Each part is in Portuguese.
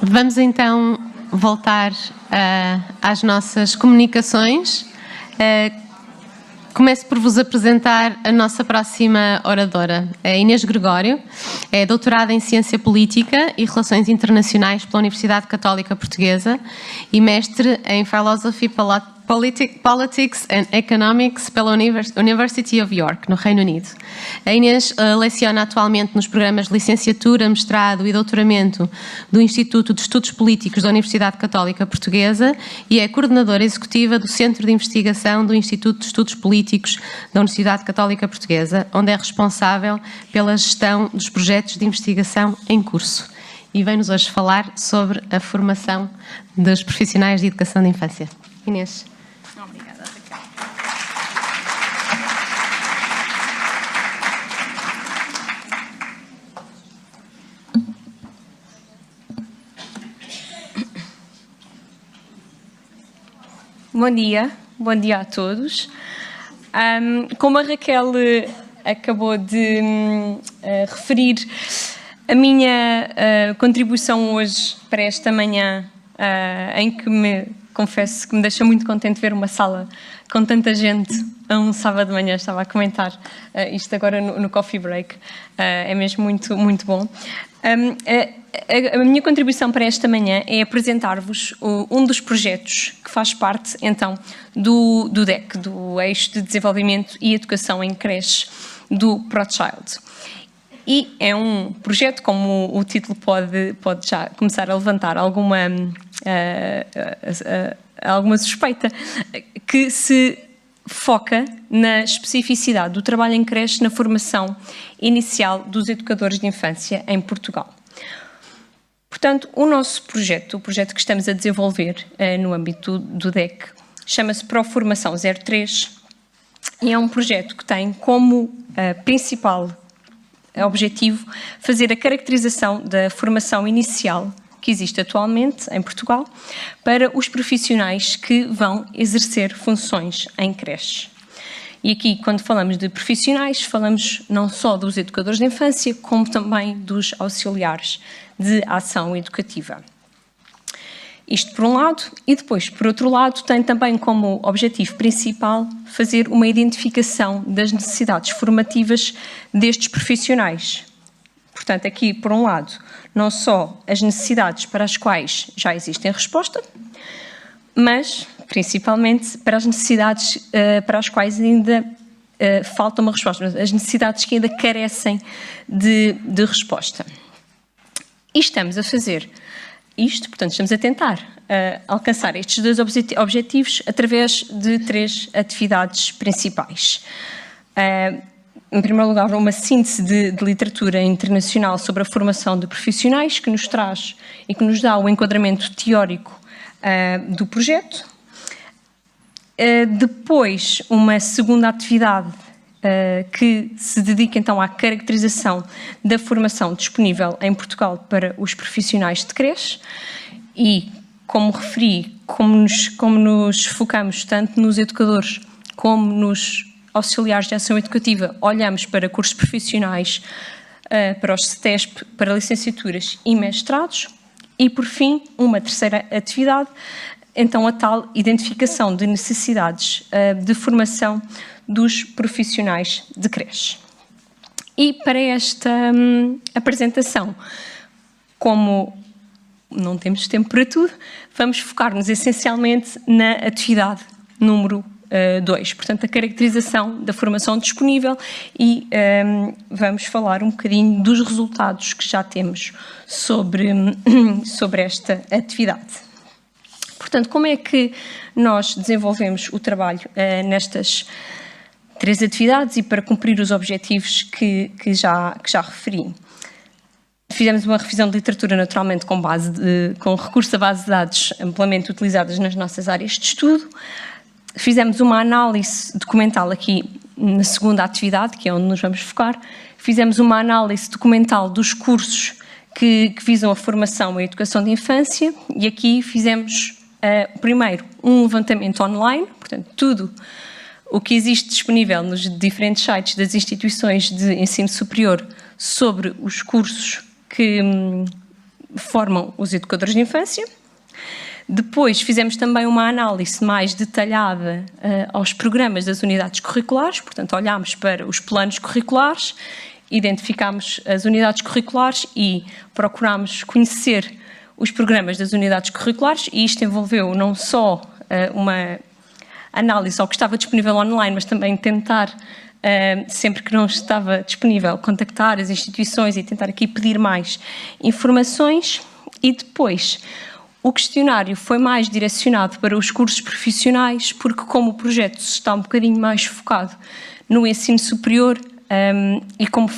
Vamos então voltar às nossas comunicações. Começo por vos apresentar a nossa próxima oradora, a Inês Gregório. É doutorada em Ciência Política e Relações Internacionais pela Universidade Católica Portuguesa e mestre em Philosophy, Politics and Economics pela University of York, no Reino Unido. A Inês leciona atualmente nos programas de licenciatura, mestrado e doutoramento do Instituto de Estudos Políticos da Universidade Católica Portuguesa e é coordenadora executiva do Centro de Investigação do Instituto de Estudos Políticos da Universidade Católica Portuguesa, onde é responsável pela gestão dos projetos de investigação em curso. E vem-nos hoje falar sobre a formação dos profissionais de educação de infância. Inês. Obrigada, Raquel. Bom dia a todos. Como a Raquel acabou de referir, a minha contribuição hoje para esta manhã, em que confesso que me deixa muito contente ver uma sala com tanta gente a um sábado de manhã. Estava a comentar isto agora no coffee break. É mesmo muito, muito bom. A minha contribuição para esta manhã é apresentar-vos um dos projetos que faz parte, então, do DEC, do Eixo de Desenvolvimento e Educação em Creche do ProChild. E é um projeto, como o título pode já começar a levantar alguma suspeita, que se foca na especificidade do trabalho em creche na formação inicial dos educadores de infância em Portugal. Portanto, o nosso projeto, o projeto que estamos a desenvolver no âmbito do DEC, chama-se Proformação 03 e é um projeto que tem como principal objetivo fazer a caracterização da formação inicial que existe atualmente em Portugal para os profissionais que vão exercer funções em creche. E aqui, quando falamos de profissionais, falamos não só dos educadores de infância, como também dos auxiliares de ação educativa. Isto por um lado, e depois, por outro lado, tem também como objetivo principal fazer uma identificação das necessidades formativas destes profissionais. Portanto, aqui, por um lado, não só as necessidades para as quais já existem resposta, mas, principalmente, para as necessidades para as quais ainda falta uma resposta, as necessidades que ainda carecem de resposta. E estamos a fazer isto, portanto, estamos a tentar alcançar estes dois objetivos através de 3 atividades principais. Em primeiro lugar, uma síntese de literatura internacional sobre a formação de profissionais, que nos traz e que nos dá o enquadramento teórico do projeto. Depois, uma segunda atividade que se dedica então à caracterização da formação disponível em Portugal para os profissionais de creche e, como referi, como nos focamos tanto nos educadores como nos auxiliares de ação educativa, olhamos para cursos profissionais, para os CETESP, para licenciaturas e mestrados e, por fim, uma terceira atividade, então a tal identificação de necessidades de formação dos profissionais de creche. E para esta apresentação, como não temos tempo para tudo, vamos focar-nos essencialmente na atividade número 2, portanto a caracterização da formação disponível e vamos falar um bocadinho dos resultados que já temos sobre esta atividade. Portanto, como é que nós desenvolvemos o trabalho nestas 3 atividades e para cumprir os objetivos que já referi? Fizemos uma revisão de literatura, naturalmente, com recurso a bases de dados amplamente utilizadas nas nossas áreas de estudo. Fizemos uma análise documental aqui na segunda atividade, que é onde nos vamos focar. Fizemos uma análise documental dos cursos que visam a formação e a educação de infância e aqui fizemos, primeiro, um levantamento online, portanto, tudo o que existe disponível nos diferentes sites das instituições de ensino superior sobre os cursos formam os educadores de infância. Depois fizemos também uma análise mais detalhada aos programas das unidades curriculares, portanto olhámos para os planos curriculares, identificámos as unidades curriculares e procurámos conhecer os programas das unidades curriculares, e isto envolveu não só uma análise ao que estava disponível online, mas também tentar, sempre que não estava disponível, contactar as instituições e tentar aqui pedir mais informações. E depois o questionário foi mais direcionado para os cursos profissionais, porque como o projeto está um bocadinho mais focado no ensino superior, e como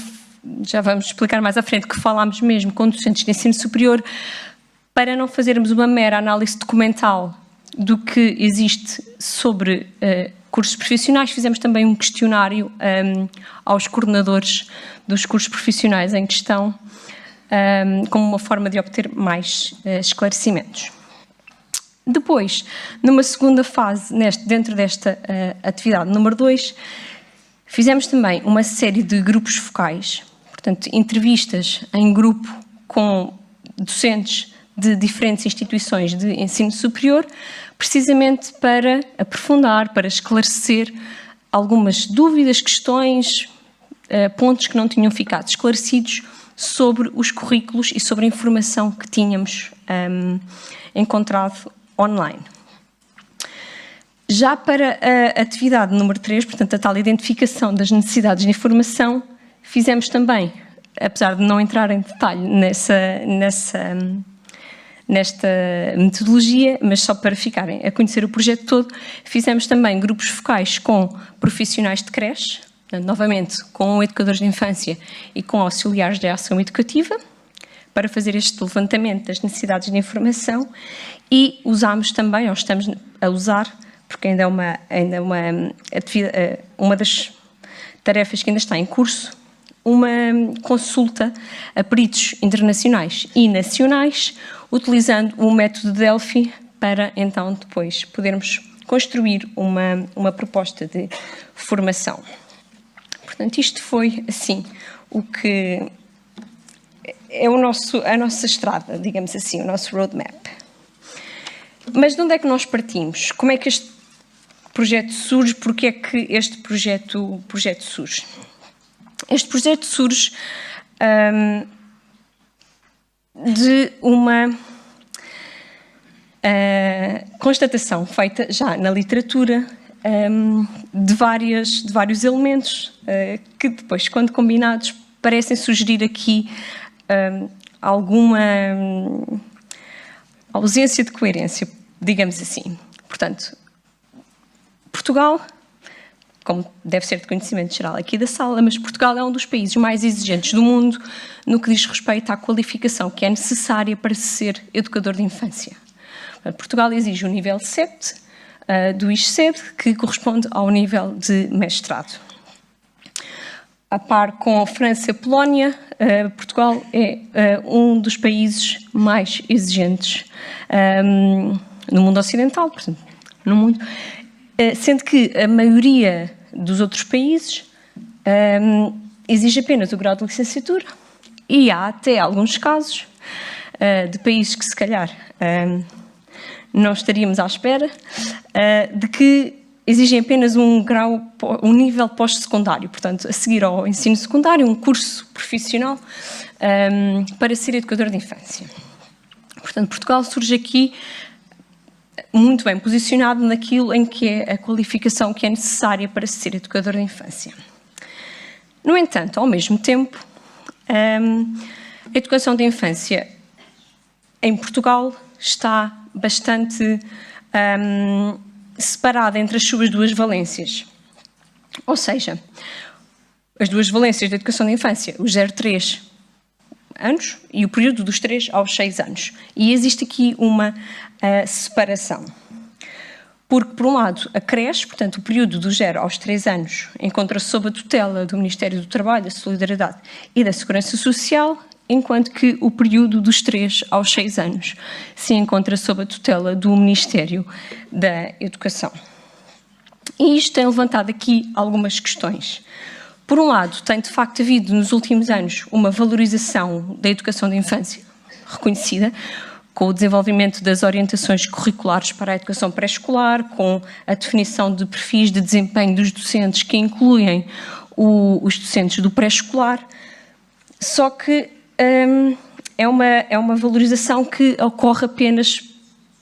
já vamos explicar mais à frente, que falámos mesmo com docentes de ensino superior, para não fazermos uma mera análise documental do que existe sobre cursos profissionais, fizemos também um questionário aos coordenadores dos cursos profissionais em questão, como uma forma de obter mais esclarecimentos. Depois, numa segunda fase, dentro desta atividade número 2, fizemos também uma série de grupos focais, portanto, entrevistas em grupo com docentes de diferentes instituições de ensino superior, precisamente para aprofundar, para esclarecer algumas dúvidas, questões, pontos que não tinham ficado esclarecidos sobre os currículos e sobre a informação que tínhamos encontrado online. Já para a atividade número 3, portanto, a tal identificação das necessidades de informação, fizemos também, apesar de não entrar em detalhe nesta metodologia, mas só para ficarem a conhecer o projeto todo, fizemos também grupos focais com profissionais de creche, novamente com educadores de infância e com auxiliares de ação educativa, para fazer este levantamento das necessidades de informação, e usámos também, ou estamos a usar, porque ainda é uma das tarefas que ainda está em curso, uma consulta a peritos internacionais e nacionais, utilizando o método Delphi, para então depois podermos construir uma proposta de formação. Portanto, isto foi, assim, o que é a nossa estrada, digamos assim, o nosso roadmap. Mas de onde é que nós partimos? Como é que este projeto surge? Porque é que este projeto surge? Este projeto surge de uma constatação feita já na literatura de vários elementos que depois, quando combinados, parecem sugerir aqui alguma ausência de coerência, digamos assim. Portanto, Portugal, como deve ser de conhecimento geral aqui da sala, mas Portugal é um dos países mais exigentes do mundo no que diz respeito à qualificação que é necessária para ser educador de infância. Portugal exige o nível 7 do ISCED, que corresponde ao nível de mestrado. A par com a França e a Polónia, Portugal é um dos países mais exigentes no mundo ocidental, portanto, no mundo, sendo que a maioria dos outros países exige apenas o grau de licenciatura, e há até alguns casos de países que se calhar não estaríamos à espera, de que exigem apenas um nível pós-secundário, portanto, a seguir ao ensino secundário, um curso profissional para ser educador de infância. Portanto, Portugal surge aqui muito bem posicionado naquilo em que é a qualificação que é necessária para ser educador de infância. No entanto, ao mesmo tempo, a educação de infância em Portugal está bastante separada entre as suas duas valências. Ou seja, as duas valências da educação de infância, os 0-3 anos e o período dos 3 aos 6 anos. E existe aqui uma separação. Porque, por um lado, a creche, portanto, o período dos 0 aos 3 anos, encontra-se sob a tutela do Ministério do Trabalho, da Solidariedade e da Segurança Social, enquanto que o período dos 3 aos 6 anos se encontra sob a tutela do Ministério da Educação. E isto tem levantado aqui algumas questões. Por um lado, tem de facto havido nos últimos anos uma valorização da educação de infância, reconhecida, com o desenvolvimento das orientações curriculares para a educação pré-escolar, com a definição de perfis de desempenho dos docentes que incluem os docentes do pré-escolar, só que é uma valorização que ocorre apenas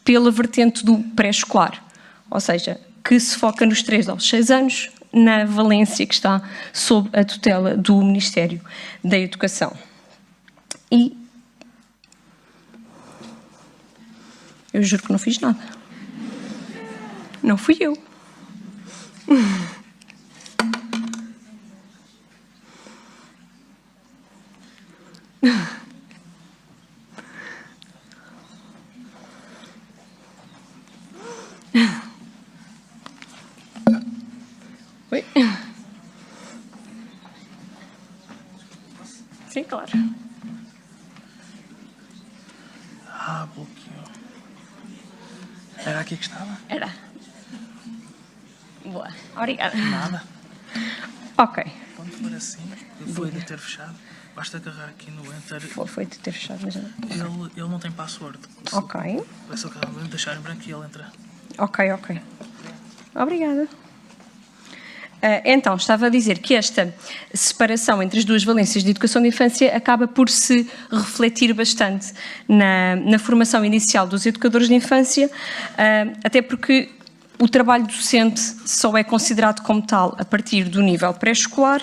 pela vertente do pré-escolar, ou seja, que se foca nos 3 aos 6 anos, na valência que está sob a tutela do Ministério da Educação. E eu juro que não fiz nada. Não fui eu. Oi? Sim, claro. Bloqueou. Era aqui que estava? Era. Boa. Obrigada. Nada. Ok. Quando for assim, eu fui de ter fechado. Basta agarrar aqui no Enter. Foi de ter fechado, mas... Ele não tem password. Ok. Vai só agarrar, deixar em branco e ele entra. Ok. Obrigada. Então, estava a dizer que esta separação entre as duas valências de educação de infância acaba por se refletir bastante na formação inicial dos educadores de infância, até porque o trabalho docente só é considerado como tal a partir do nível pré-escolar,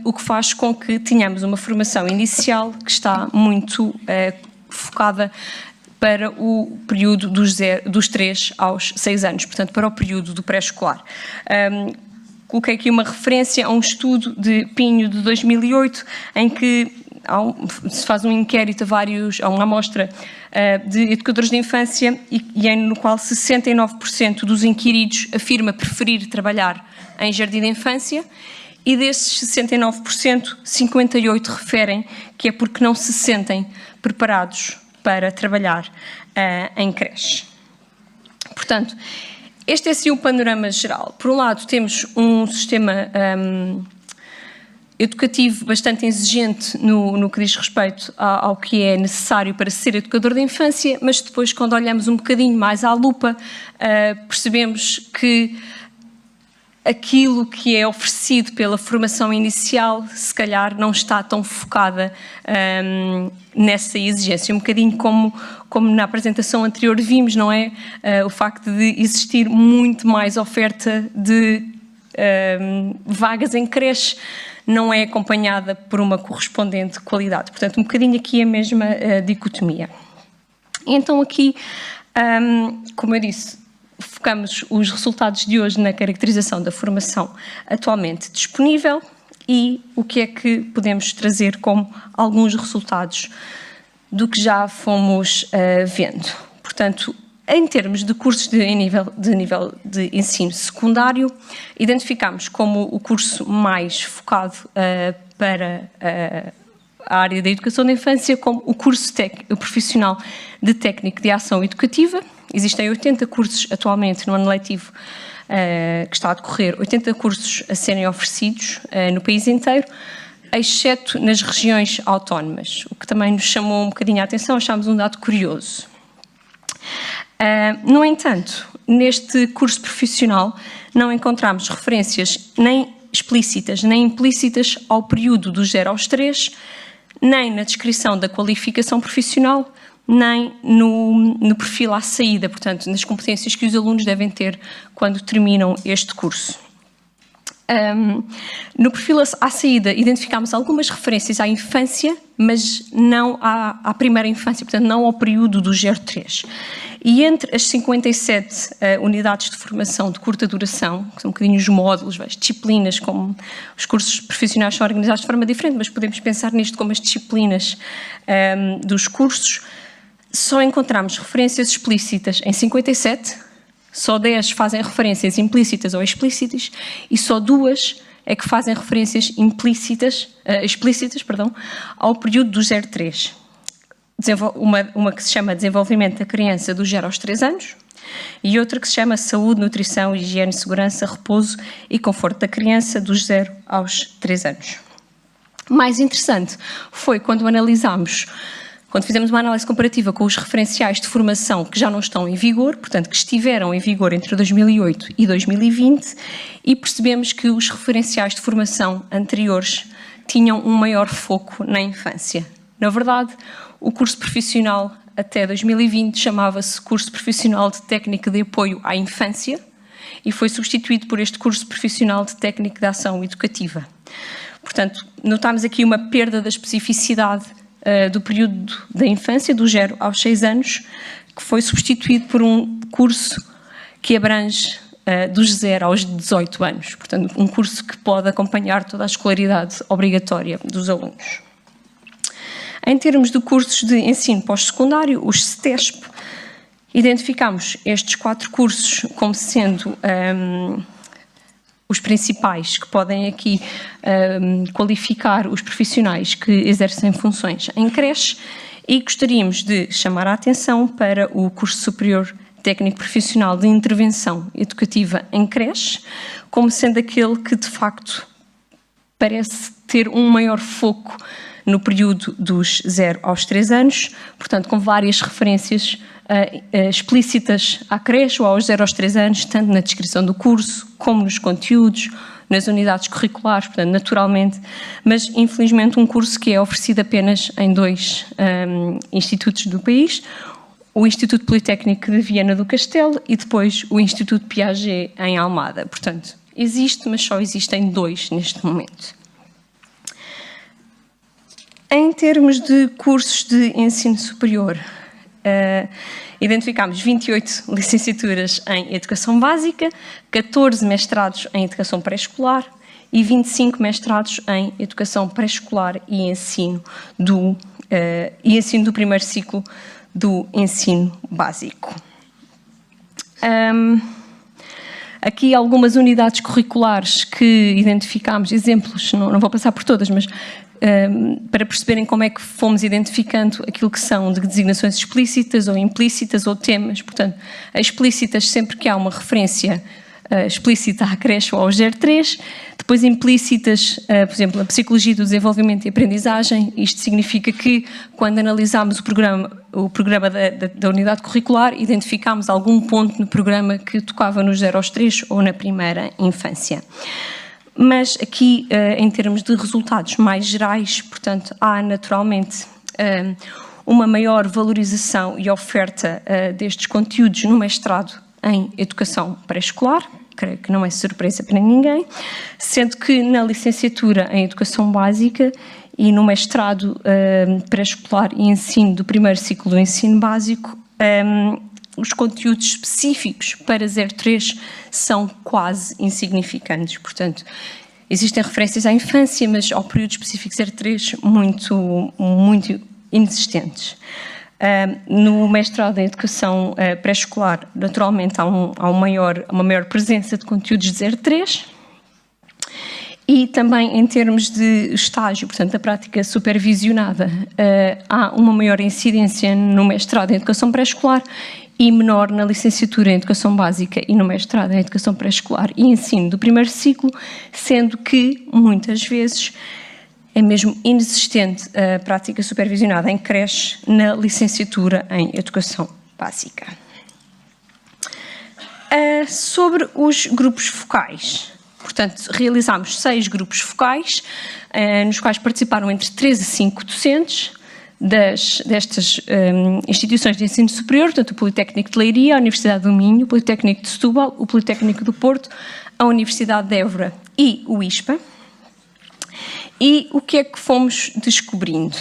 o que faz com que tenhamos uma formação inicial que está muito focada para o período dos 3 aos 6 anos, portanto, para o período do pré-escolar. Coloquei aqui uma referência a um estudo de Pinho de 2008, em que se faz um inquérito a uma amostra de educadores de infância e no qual 69% dos inquiridos afirma preferir trabalhar em jardim de infância e desses 69%, 58% referem que é porque não se sentem preparados para trabalhar em creche. Portanto, este é sim o panorama geral. Por um lado, temos um sistema educativo bastante exigente no que diz respeito ao que é necessário para ser educador de infância, mas depois, quando olhamos um bocadinho mais à lupa, percebemos que aquilo que é oferecido pela formação inicial, se calhar não está tão focada nessa exigência. Um bocadinho como na apresentação anterior vimos, não é? O facto de existir muito mais oferta de vagas em creche não é acompanhada por uma correspondente qualidade. Portanto, um bocadinho aqui a mesma dicotomia. Então aqui, como eu disse, focamos os resultados de hoje na caracterização da formação atualmente disponível e o que é que podemos trazer como alguns resultados do que já fomos vendo. Portanto, em termos de cursos de nível de ensino secundário, identificamos como o curso mais focado para a área da educação da infância como o curso profissional de técnico de ação educativa. Existem 80 cursos atualmente no ano letivo que está a decorrer, 80 cursos a serem oferecidos no país inteiro, exceto nas regiões autónomas, o que também nos chamou um bocadinho a atenção, achámos um dado curioso. No entanto, neste curso profissional não encontramos referências nem explícitas nem implícitas ao período dos 0 aos 3, nem na descrição da qualificação profissional, nem no perfil à saída, portanto, nas competências que os alunos devem ter quando terminam este curso. No perfil à saída, identificámos algumas referências à infância, mas não à primeira infância, portanto, não ao período do 0-3. E entre as 57 unidades de formação de curta duração, que são um bocadinho os módulos, as disciplinas, como os cursos profissionais são organizados de forma diferente, mas podemos pensar nisto como as disciplinas dos cursos, só encontramos referências explícitas em 57, só 10 fazem referências implícitas ou explícitas e só 2 é que fazem referências explícitas ao período do 0-3. Uma que se chama Desenvolvimento da Criança do 0 aos 3 anos e outra que se chama Saúde, Nutrição, Higiene, Segurança, Repouso e Conforto da Criança dos 0 aos 3 anos. Mais interessante foi quando analisámos Quando fizemos uma análise comparativa com os referenciais de formação que já não estão em vigor, portanto, que estiveram em vigor entre 2008 e 2020, e percebemos que os referenciais de formação anteriores tinham um maior foco na infância. Na verdade, o curso profissional até 2020 chamava-se Curso Profissional de Técnica de Apoio à Infância e foi substituído por este Curso Profissional de Técnica de Ação Educativa. Portanto, notámos aqui uma perda da especificidade do período da infância, do 0 aos 6 anos, que foi substituído por um curso que abrange dos 0 aos 18 anos. Portanto, um curso que pode acompanhar toda a escolaridade obrigatória dos alunos. Em termos de cursos de ensino pós-secundário, os CETESP, identificamos estes 4 cursos como sendo os principais que podem aqui qualificar os profissionais que exercem funções em creche e gostaríamos de chamar a atenção para o curso superior técnico profissional de intervenção educativa em creche, como sendo aquele que de facto parece ter um maior foco no período dos 0 aos 3 anos, portanto com várias referências explícitas à creche ou aos 0 aos 3 anos, tanto na descrição do curso, como nos conteúdos, nas unidades curriculares, portanto, naturalmente, mas infelizmente um curso que é oferecido apenas em 2 institutos do país, o Instituto Politécnico de Viana do Castelo e depois o Instituto Piaget em Almada. Portanto, existe, mas só existem 2 neste momento. Em termos de cursos de ensino superior, identificámos 28 licenciaturas em Educação Básica, 14 mestrados em Educação Pré-Escolar e 25 mestrados em Educação Pré-Escolar e ensino do primeiro ciclo do ensino básico. Aqui algumas unidades curriculares que identificámos, exemplos, não vou passar por todas, mas para perceberem como é que fomos identificando aquilo que são de designações explícitas ou implícitas ou temas. Portanto, explícitas sempre que há uma referência explícita à creche ou ao 03, depois implícitas, por exemplo, a Psicologia do Desenvolvimento e Aprendizagem. Isto significa que, quando analisámos o programa da unidade curricular, identificámos algum ponto no programa que tocava nos 0 aos 3 ou na primeira infância. Mas aqui, em termos de resultados mais gerais, portanto, há naturalmente uma maior valorização e oferta destes conteúdos no mestrado em Educação Pré-Escolar, creio que não é surpresa para ninguém, sendo que na licenciatura em Educação Básica e no mestrado Pré-Escolar e Ensino do primeiro ciclo do ensino básico, os conteúdos específicos para 03 são quase insignificantes. Portanto, existem referências à infância, mas ao período específico 03 muito inexistentes. No mestrado em Educação Pré-Escolar, naturalmente, há uma maior presença de conteúdos de 03 e também em termos de estágio, portanto, da prática supervisionada, há uma maior incidência no mestrado em Educação Pré-Escolar e menor na licenciatura em Educação Básica e no mestrado em Educação Pré-Escolar e Ensino do primeiro ciclo, sendo que, muitas vezes, é mesmo inexistente a prática supervisionada em creche na licenciatura em Educação Básica. Sobre os grupos focais, portanto, realizámos 6 grupos focais, nos quais participaram entre 3 a 5 docentes destas instituições de ensino superior, portanto, o Politécnico de Leiria, a Universidade do Minho, o Politécnico de Setúbal, o Politécnico do Porto, a Universidade de Évora e o ISPA. E o que é que fomos descobrindo?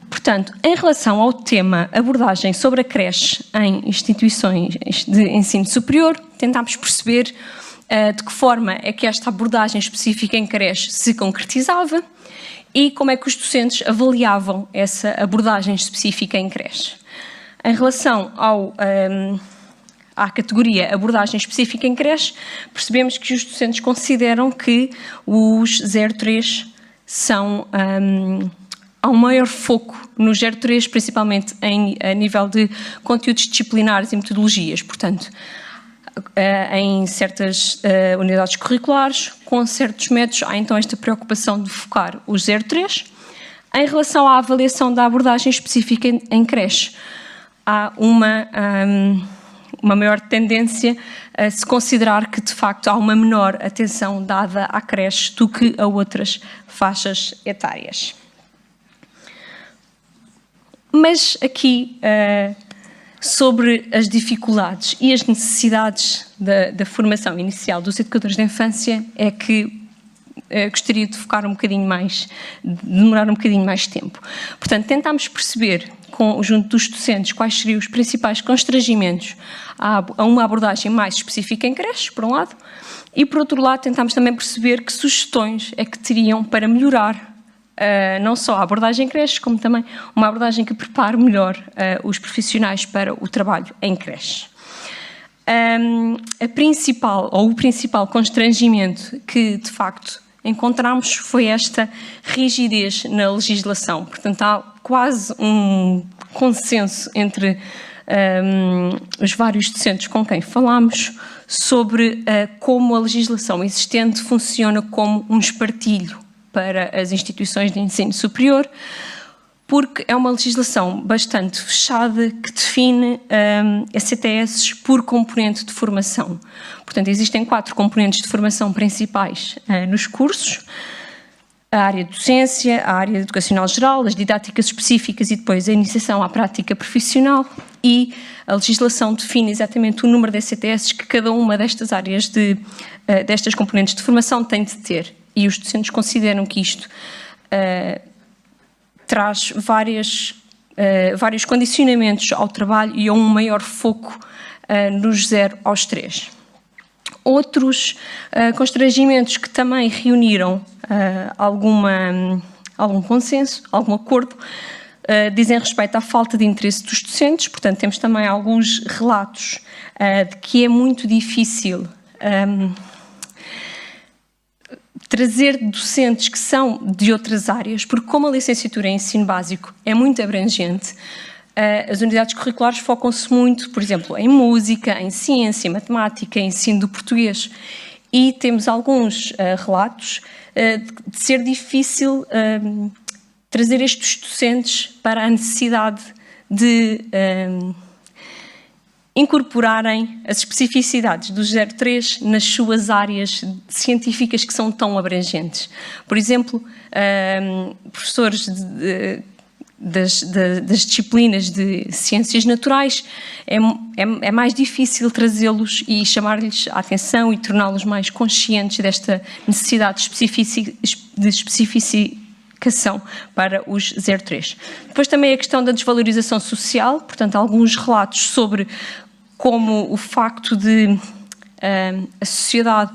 Portanto, em relação ao tema abordagem sobre a creche em instituições de ensino superior, tentámos perceber de que forma é que esta abordagem específica em creche se concretizava e como é que os docentes avaliavam essa abordagem específica em creche. Em relação à categoria abordagem específica em creche, percebemos que os docentes consideram que os 03 são, há um maior foco no 03, principalmente a nível de conteúdos disciplinares e metodologias, portanto, em certas unidades curriculares, com certos métodos, há então esta preocupação de focar os 03. Em relação à avaliação da abordagem específica em creche, há uma maior tendência a se considerar que, de facto, há uma menor atenção dada à creche do que a outras faixas etárias. Mas aqui, sobre as dificuldades e as necessidades da formação inicial dos educadores de infância, é que gostaria de focar um bocadinho mais, de demorar um bocadinho mais tempo. Portanto, tentámos perceber, junto dos docentes, quais seriam os principais constrangimentos a uma abordagem mais específica em creche, por um lado, e, por outro lado, tentámos também perceber que sugestões é que teriam para melhorar não só a abordagem em creche, como também uma abordagem que prepare melhor os profissionais para o trabalho em creche. O principal constrangimento que, de facto, encontramos foi esta rigidez na legislação. Portanto, há quase um consenso entre os vários docentes com quem falamos sobre como a legislação existente funciona como um espartilho para as instituições de ensino superior, porque é uma legislação bastante fechada que define ECTS por componente de formação. Portanto, existem 4 componentes de formação principais nos cursos: a área de docência, a área educacional geral, as didáticas específicas e depois a iniciação à prática profissional, e a legislação define exatamente o número de ECTS que cada uma destas áreas, destas componentes de formação, tem de ter. E os docentes consideram que isto traz vários condicionamentos ao trabalho e a um maior foco nos 0 aos 3. Outros constrangimentos que também reuniram algum consenso, algum acordo, dizem respeito à falta de interesse dos docentes. Portanto, temos também alguns relatos de que é muito difícil trazer docentes que são de outras áreas, porque como a licenciatura em ensino básico é muito abrangente, as unidades curriculares focam-se muito, por exemplo, em música, em ciência, em matemática, em ensino do português, e temos alguns relatos de ser difícil trazer estes docentes para a necessidade de incorporarem as especificidades do 03 nas suas áreas científicas que são tão abrangentes. Por exemplo, professores das disciplinas de ciências naturais, é mais difícil trazê-los e chamar-lhes a atenção e torná-los mais conscientes desta necessidade de especificação para os 03. Depois também a questão da desvalorização social, portanto, alguns relatos sobre como o facto de a sociedade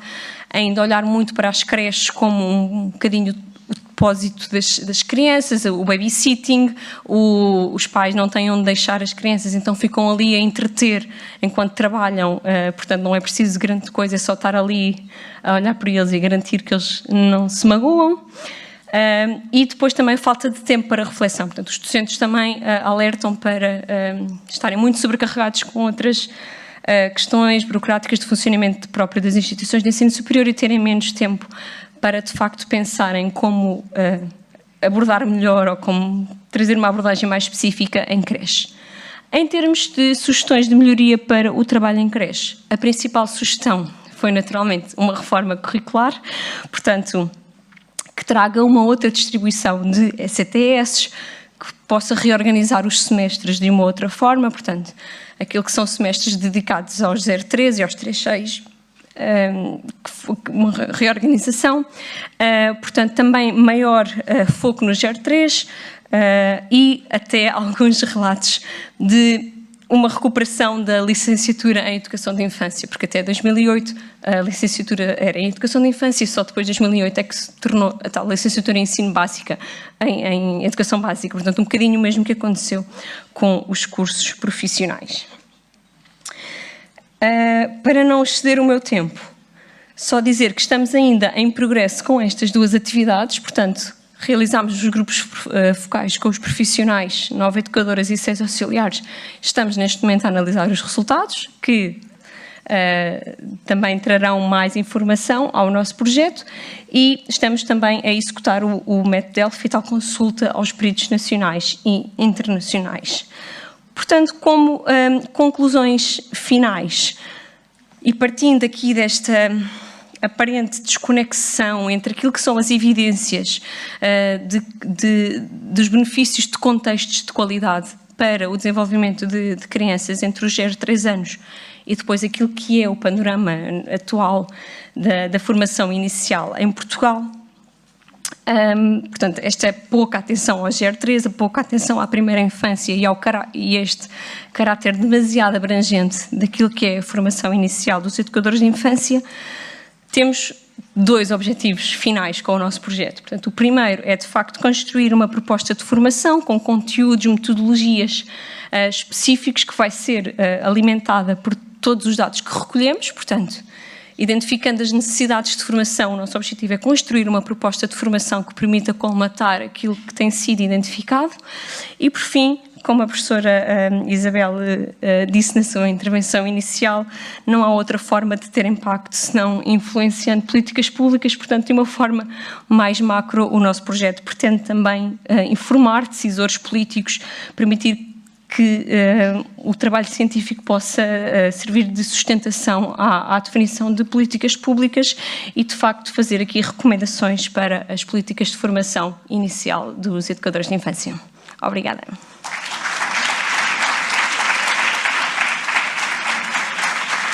ainda olhar muito para as creches como um bocadinho o depósito das crianças, o babysitting, os pais não têm onde deixar as crianças, então ficam ali a entreter enquanto trabalham, portanto não é preciso grande coisa, é só estar ali a olhar para eles e garantir que eles não se magoam. E depois também falta de tempo para reflexão. Portanto, os docentes também alertam para estarem muito sobrecarregados com outras questões burocráticas de funcionamento próprio das instituições de ensino superior e terem menos tempo para, de facto, pensarem como abordar melhor ou como trazer uma abordagem mais específica em creche. Em termos de sugestões de melhoria para o trabalho em creche, a principal sugestão foi, naturalmente, uma reforma curricular, portanto, que traga uma outra distribuição de ECTS, que possa reorganizar os semestres de uma outra forma, portanto, aquilo que são semestres dedicados aos 03 e aos 36, uma reorganização, portanto, também maior foco no 03 e até alguns relatos de uma recuperação da licenciatura em Educação de Infância, porque até 2008 a licenciatura era em Educação de Infância e só depois de 2008 é que se tornou a tal licenciatura em Ensino Básica, em Educação Básica, portanto um bocadinho o mesmo que aconteceu com os cursos profissionais. Para não exceder o meu tempo, só dizer que estamos ainda em progresso com estas duas atividades, portanto, realizámos os grupos focais com os profissionais, 9 educadoras e 6 auxiliares. Estamos neste momento a analisar os resultados, que também trarão mais informação ao nosso projeto, e estamos também a executar o método Delphi, tal consulta aos peritos nacionais e internacionais. Portanto, como conclusões finais, e partindo aqui desta aparente desconexão entre aquilo que são as evidências dos benefícios de contextos de qualidade para o desenvolvimento de crianças entre os 0 e 3 anos e depois aquilo que é o panorama atual da formação inicial em Portugal. Portanto, esta é pouca atenção ao 0 a 3, a pouca atenção à primeira infância e este caráter demasiado abrangente daquilo que é a formação inicial dos educadores de infância. Temos 2 objetivos finais com o nosso projeto. Portanto, o primeiro é, de facto, construir uma proposta de formação com conteúdos, metodologias específicos, que vai ser alimentada por todos os dados que recolhemos. Portanto, identificando as necessidades de formação, o nosso objetivo é construir uma proposta de formação que permita colmatar aquilo que tem sido identificado. E, por fim, como a professora Isabel disse na sua intervenção inicial, não há outra forma de ter impacto senão influenciando políticas públicas. Portanto, de uma forma mais macro, o nosso projeto pretende também informar decisores políticos, permitir que o trabalho científico possa servir de sustentação à definição de políticas públicas e, de facto, fazer aqui recomendações para as políticas de formação inicial dos educadores de infância. Obrigada.